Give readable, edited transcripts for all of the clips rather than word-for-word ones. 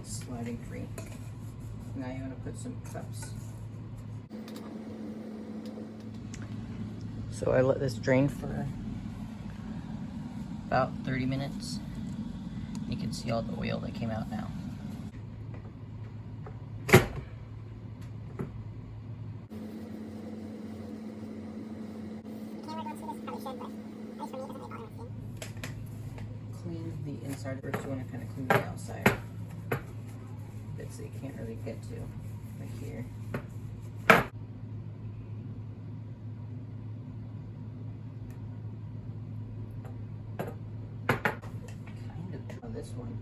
it's sliding free. Now you want to put some cups. So I let this drain for about 30 minutes. You can see all the oil that came out now. Clean the inside first. You want to kind of clean the outside. Bits that you can't really get to, like here. Kind of on this one.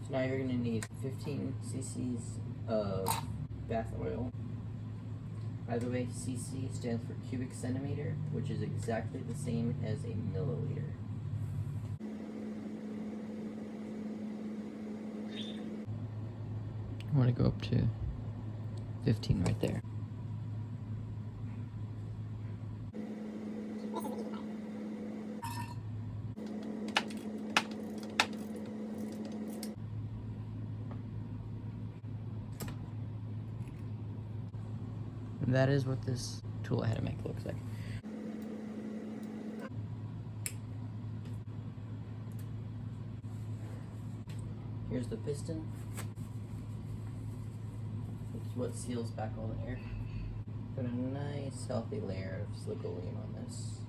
So now you're going to need 15 cc's of bath oil. By the way, cc stands for cubic centimeter, which is exactly the same as a milliliter. I want to go up to 15 right there. And that is what this tool I had to make looks like. Here's the piston. It's what seals back all the air. Put a nice healthy layer of silicone on this.